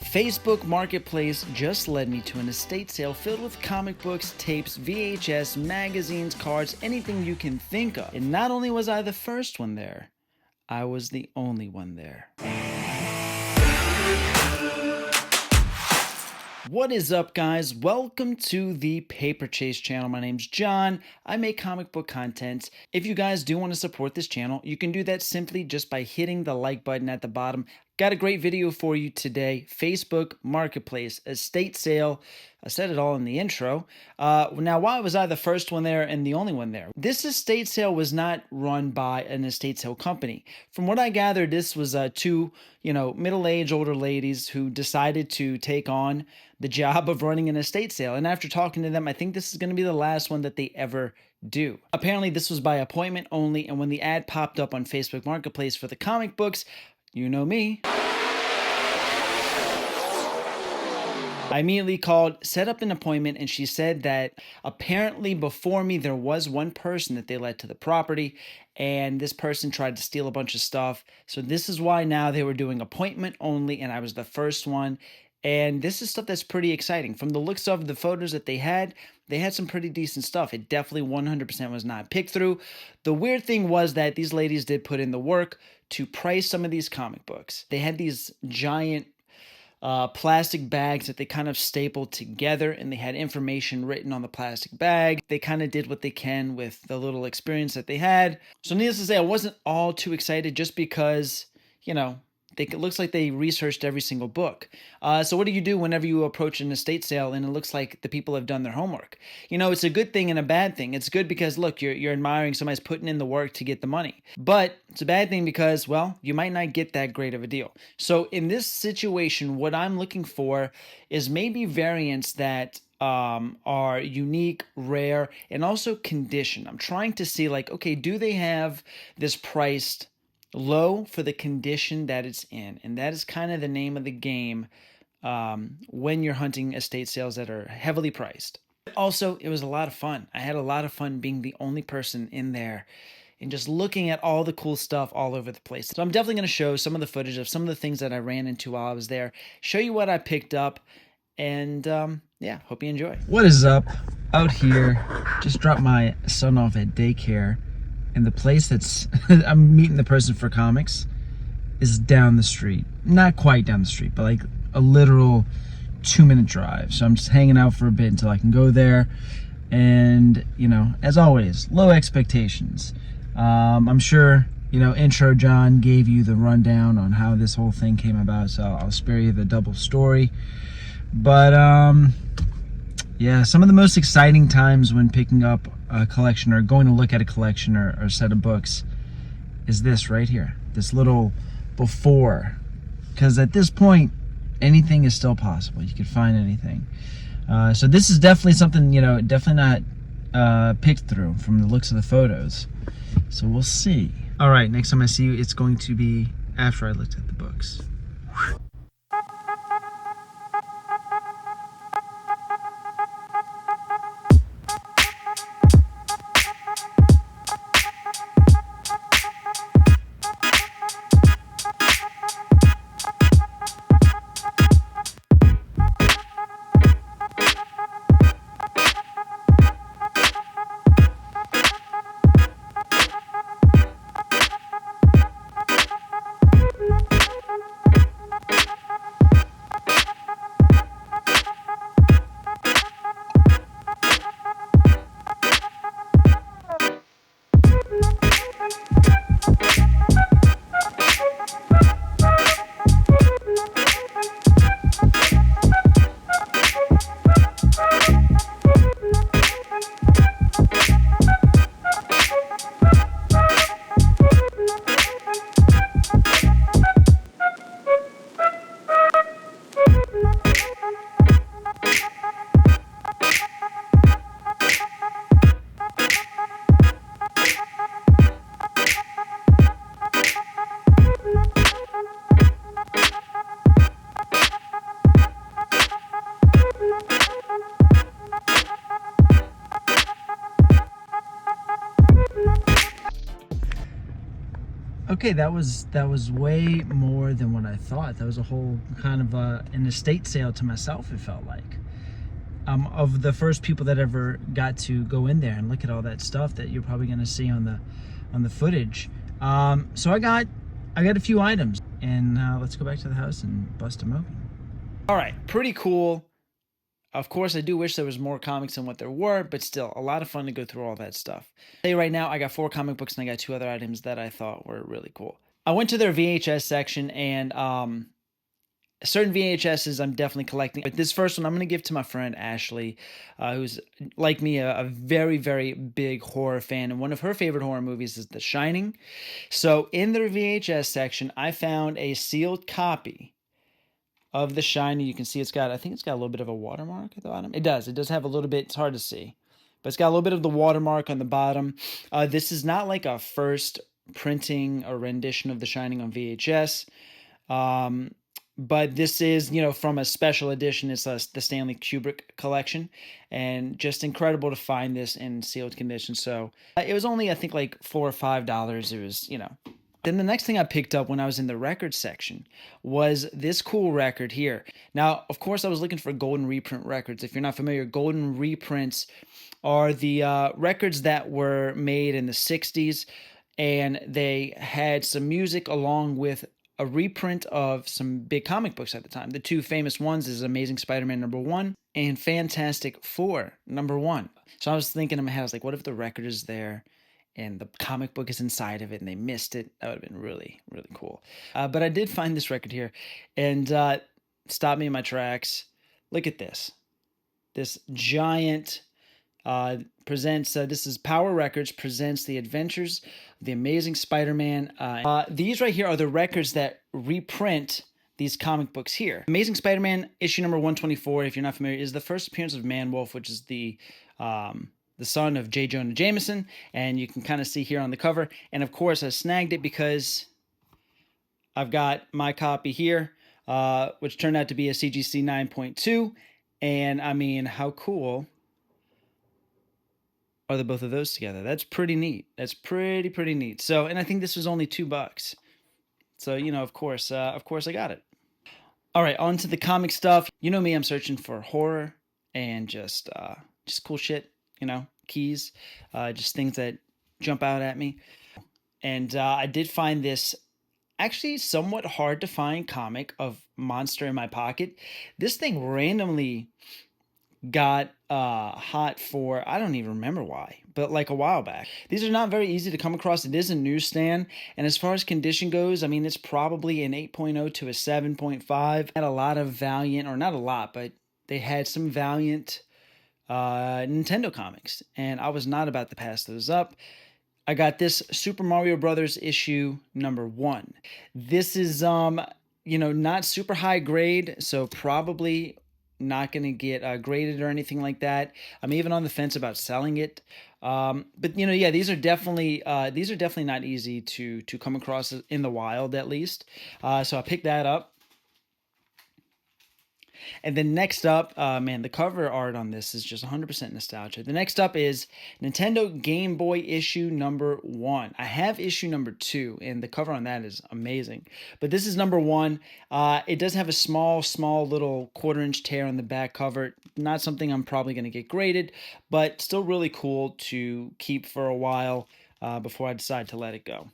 Facebook Marketplace just led me to an estate sale filled with comic books, tapes, VHS, magazines, cards, anything you can think of. And not only was I the first one there, I was the only one there. What is up, guys? Welcome to the Paper Chase channel. My name's John. I make comic book content. If you guys do want to support this channel, you can do that simply just by hitting the like button at the bottom. Got a great video for you today. Facebook Marketplace, estate sale. I said it all in the intro. Now, why was I the first one there and the only one there? This estate sale was not run by an estate sale company. From what I gathered, this was two, middle-aged older ladies who decided to take on the job of running an estate sale. And after talking to them, I think this is going to be the last one that they ever do. Apparently, this was by appointment only, and when the ad popped up on Facebook Marketplace for the comic books, you know me, I immediately called, set up an appointment, and she said that apparently before me there was one person that they led to the property, and this person tried to steal a bunch of stuff. So this is why now they were doing appointment only, and I was the first one. And this is stuff that's pretty exciting. From the looks of the photos that they had some pretty decent stuff. It definitely 100% was not picked through. The weird thing was that these ladies did put in the work to price some of these comic books. They had these giant plastic bags that they kind of stapled together, and they had information written on the plastic bag. They kind of did what they can with the little experience that they had. So needless to say, I wasn't all too excited just because, it looks like they researched every single book. So what do you do whenever you approach an estate sale and it looks like the people have done their homework? It's a good thing and a bad thing. It's good because, look, you're admiring somebody's putting in the work to get the money. But it's a bad thing because, well, you might not get that great of a deal. So in this situation, what I'm looking for is maybe variants that are unique, rare, and also condition. I'm trying to see, okay, do they have this priced low for the condition that it's in? And that is kind of the name of the game when you're hunting estate sales that are heavily priced. Also, it was a lot of fun. I had a lot of fun being the only person in there and just looking at all the cool stuff all over the place. So I'm definitely going to show some of the footage of some of the things that I ran into while I was there, show you what I picked up, and yeah, hope you enjoy. What is up? Out here, just dropped my son off at daycare. And the place that's I'm meeting the person for comics is down the street. Not quite down the street, but like a literal 2-minute drive. So I'm just hanging out for a bit until I can go there. And, as always, low expectations. I'm sure, intro John gave you the rundown on how this whole thing came about, so I'll spare you the double story. But, yeah, some of the most exciting times when picking up a collection or going to look at a collection or a set of books is this right here, this little before. Because at this point, anything is still possible. You could find anything. So this is definitely something, definitely not picked through from the looks of the photos. So we'll see. All right, next time I see you, it's going to be after I looked at the books. Okay, that was way more than what I thought. That was a whole kind of an estate sale to myself, it felt like. Of the first people that ever got to go in there and look at all that stuff that you're probably going to see on the footage. So I got a few items, and let's go back to the house and bust them open. All right, pretty cool. Of course, I do wish there was more comics than what there were, but still, a lot of fun to go through all that stuff. I'll tell you right now, I got 4 comic books and I got 2 other items that I thought were really cool. I went to their VHS section, and certain VHSs I'm definitely collecting. But this first one I'm going to give to my friend Ashley, who's like me, a very, very big horror fan. And one of her favorite horror movies is The Shining. So in their VHS section, I found a sealed copy of The Shining. You can see I think it's got a little bit of a watermark at the bottom. It does have a little bit, it's hard to see, but it's got a little bit of the watermark on the bottom. This is not like a first printing or rendition of The Shining on VHS. But this is, from a special edition. It's the Stanley Kubrick collection, and just incredible to find this in sealed condition. So it was only, I think, like $4 or $5. It was, Then the next thing I picked up when I was in the record section was this cool record here. Now, of course, I was looking for golden reprint records. If you're not familiar, golden reprints are the records that were made in the 60s, and they had some music along with a reprint of some big comic books at the time. The 2 famous ones is Amazing Spider-Man #1 and Fantastic Four #1. So I was thinking in my head, I was like, what if the record is there and the comic book is inside of it and they missed it? That would have been really, really cool. But I did find this record here, and stopped me in my tracks. Look at this. This giant presents, this is Power Records presents The Adventures of the Amazing Spider-Man. These right here are the records that reprint these comic books here. Amazing Spider-Man issue number 124, if you're not familiar, is the first appearance of Man-Wolf, which is the son of J. Jonah Jameson, and you can kind of see here on the cover. And of course, I snagged it because I've got my copy here, which turned out to be a CGC 9.2, and I mean, how cool are the both of those together? That's pretty neat. That's pretty neat. So, and I think this was only $2. So, of course I got it. All right, on to the comic stuff. You know me, I'm searching for horror and just cool shit, keys, just things that jump out at me. And I did find this actually somewhat hard to find comic of Monster in My Pocket. This thing randomly got hot for, I don't even remember why, but like a while back. These are not very easy to come across. It is a newsstand, and as far as condition goes, I mean, it's probably an 8.0 to a 7.5. Had a lot of Valiant, or not a lot, but they had some Valiant Nintendo comics, and I was not about to pass those up. I got this Super Mario Brothers issue number 1. This is not super high grade, so probably not going to get graded or anything like that. I'm even on the fence about selling it. But yeah, these are definitely not easy to come across in the wild, at least. So I picked that up. And then next up, man, the cover art on this is just 100% nostalgia. The next up is Nintendo Game Boy issue number 1. I have issue number 2, and the cover on that is amazing. But this is number 1. It does have a small little 1/4-inch tear on the back cover. Not something I'm probably going to get graded, but still really cool to keep for a while before I decide to let it go.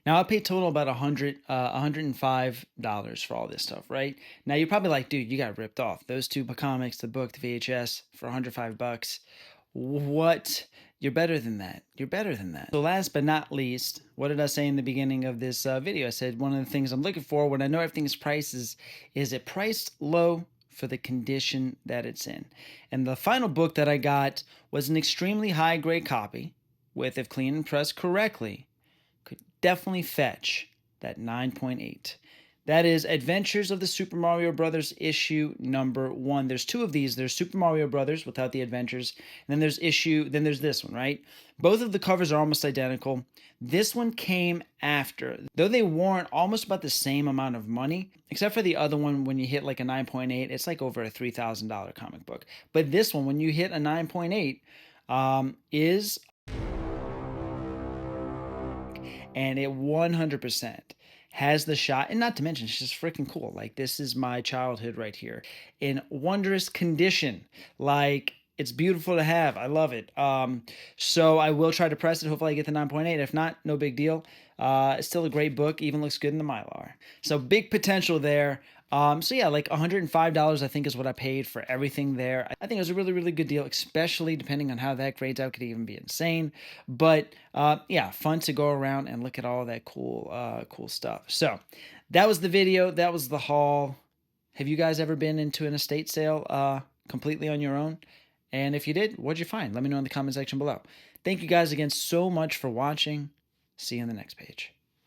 Now, I paid total about $105 for all this stuff, right? Now, you're probably like, dude, you got ripped off. Those 2 comics, the book, the VHS, for $105. What? You're better than that. You're better than that. So last but not least, what did I say in the beginning of this video? I said one of the things I'm looking for when I know everything's priced is it priced low for the condition that it's in? And the final book that I got was an extremely high-grade copy with, if cleaned and pressed correctly, could definitely fetch that 9.8. That is Adventures of the Super Mario Brothers issue number 1. There's 2 of these. There's Super Mario Brothers without the adventures, and then there's this one, right? Both of the covers are almost identical. This one came after. Though they warrant almost about the same amount of money, except for the other one, when you hit like a 9.8, it's like over a $3,000 comic book. But this one, when you hit a 9.8, is and it 100% has the shot, and not to mention it's just freaking cool. Like, this is my childhood right here in wondrous condition. Like, it's beautiful to have. I love it. So I will try to press it. Hopefully I get the 9.8. If not, no big deal. It's still a great book. Even looks good in the Mylar. So big potential there. So yeah, like $105 I think is what I paid for everything there. I think it was a really, really good deal, especially depending on how that grades out, could even be insane. But yeah, fun to go around and look at all that cool stuff. So that was the video. That was the haul. Have you guys ever been into an estate sale completely on your own? And if you did, what'd you find? Let me know in the comment section below. Thank you guys again so much for watching. See you on the next page.